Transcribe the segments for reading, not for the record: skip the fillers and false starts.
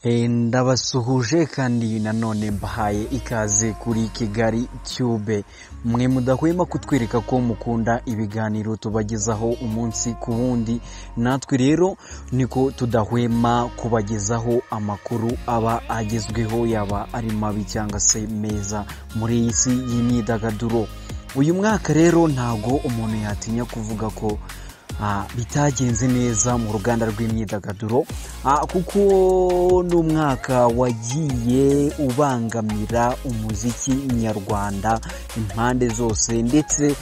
Ndabasuhuje kandi nanone mbahaye ikaze kuri Kigali Tube. Mwe mudahwema kutwereka ko mukunda ibiganiro tubagezaho umunsi ku wundi, natwe rero niko tudahwema kubagezaho amakuru aba agezweho, yaba ari mabi cyangwa se meza muri iyi si y'imyidagaduro. Uyu mwaka rero ntago umuntu yatinya kuvuga ko bitagenze neza mu ruganda rw'imyidagaduro, kuko n'umwaka wagiye ubangamira umuziki nyarwanda impande zose, ndetse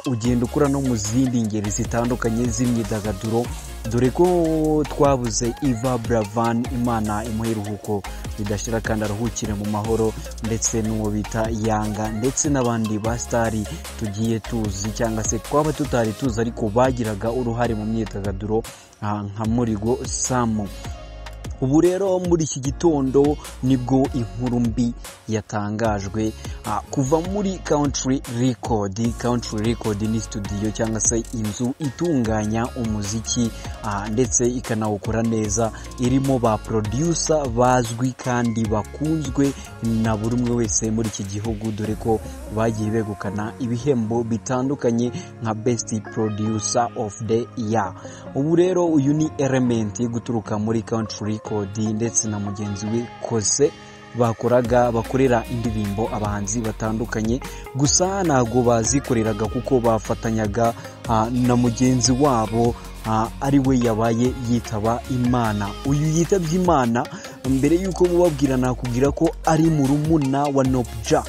ugenda ukura no mu zindi ngeri zitandukanye z'imyidagaduro, dore ko twabuze Iva Buravan, Imana imuhe iruhuko bidashira kandi aruhukire mu mahoro, ndetse n'uwo bita Yanga, ndetse n'abandi ba stari tugiye tuzi cyangwa se twaba tutari tuzi ariko bagiraga uruhare mu myidagaduro nka Murigo Samu. Ubu rero muri iki gitondo nibwo inkuru mbi yatangajwe kuva muri Country Record. Country Record ni studio cyangwa se inzu itunganya umuziki ndetse ikanawukora neza, irimo ba producer bazwi kandi bakunzwe na buri umwe wese muri iki gihugu, dore ko bagiye begukana ibihembo bitandukanye nka Best Producer of the Year. Ubu rero uyu ni Element guturuka muri Country Record ndetse na mugenzi we Kose bakorera indirimbo abahanzi batandukanye, gusa ntago bazikoreraga kuko bafatanyaga na mugenzi wabo ari we yabaye yitaba Imana. Uyu yitabye Imana mbere yuko mubabwira nakubwira ko ari murumuna wa Nopja.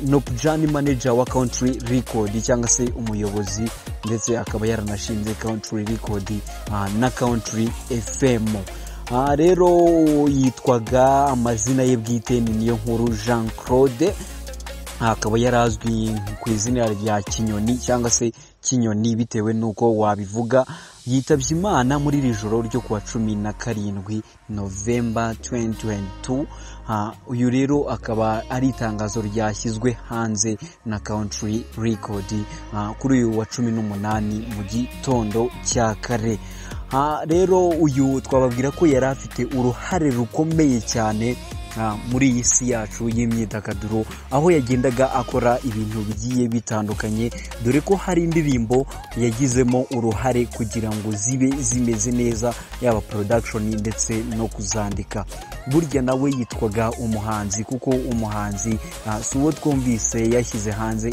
Nopja ni manager wa Country Record cyangwa se umuyobozi, ndetse akaba yaranashinze Country Record na Country FM. Rero yitwaga amazina ye bwite ni Niyonkuru Jean Claude, akaba yarazwi ku izina rya Kinyoni cyangwa se Kinyoni bitewe nuko wabivuga. Yitabye Imana muri iri joro ryo kuwa 17 November 2022. Uyu rero akaba ari itangazo ryashyizwe hanze na Country Record kuri uyu wa 18 mu gitondo cya kare. Rero uyu twababwira ko yari afite uruhare rukomeye cyane muri iyi si yacu y'imyidagaduro, aho yagendaga akora ibintu bigiye bitandukanye, dore ko hari indirimbo yagizemo uruhare kugira ngo zibe zimeze neza, yaba production ndetse no kuzandika. Burya nawe yitwaga umuhanzi, kuko umuhanzi si uwo twumvise yashyize hanze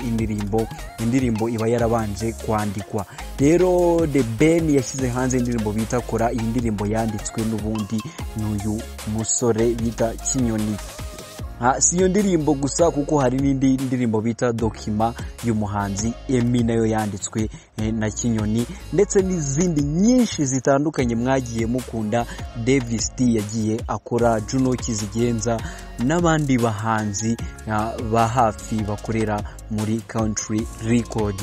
indirimbo iba yarabanje kwandikwa. Rero The Ben yashyize hanze indirimbo bita Kora, iyi ndirimbo yanditswe n'ubundi n'uyu musore bita Kinyoni. Si iyo ndirimbo gusa, kuko hari n'indi ndirimbo bita Dokima y'umuhanzi Emmy, nayo yanditswe na Kinyoni, ndetse n'izindi nyinshi zitandukanye mwagiye mukunda. Davis D yagiye akora, Juno Kizigenza n'abandi bahanzi ba hafi bakorera muri Country Record.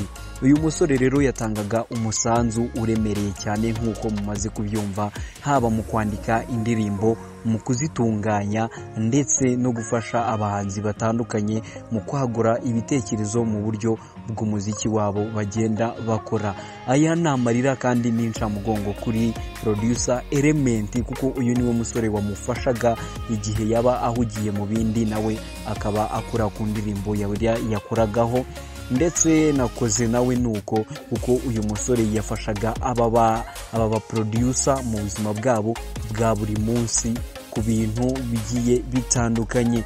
Uyu musore rero yatangaga umusanzu uremereye cyane nk'uko mumaze kubyumva, haba mu kwandika indirimbo, mu kuzitunganya, ndetse no gufasha abahanzi batandukanye mu kwagura ibitekerezo mu buryo bw'umuziki wabo bagenda bakora. Aya ni amarira kandi n'incamugongo kuri producer Element, kuko uyu niwe musore wamufashaga igihe yaba ahugiye mu bindi, nawe akaba akora ku ndirimbo yakoragaho, ndetse nakoze nawe nuko, kuko uyu musore yafashaga aba producer mu buzima bwabo bwa buri munsi ku bintu bigiye bitandukanye.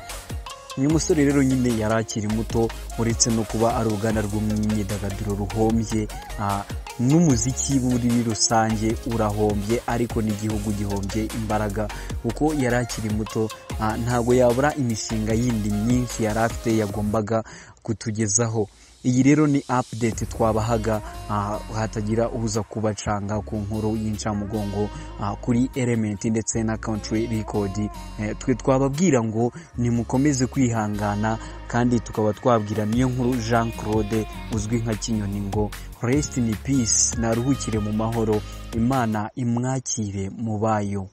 Uyu musore rero nyine yarakiri muto, uretse no kuba ari uruganda rw'imyidagaduro ruhombye, n'umuziki muri rusange urahombye, ariko n'igihugu gihombye imbaraga, kuko yarakiri muto. Ntago yabura imishinga yindi myinshi yari afite yagombaga kutugezaho. Iyi rero ni update twabahaga, hatagira ubuza kubacanga ku nkuru y'incamugongo kuri Element ndetse na Country Record. Twe twababwira ngo nimukomeze kwihangana, kandi tukaba twabwira Niyonkuru Jean Claude uzwi nka Kinyoni ngo rest in peace, naruhukire mu mahoro, Imana imwakire mu bayo.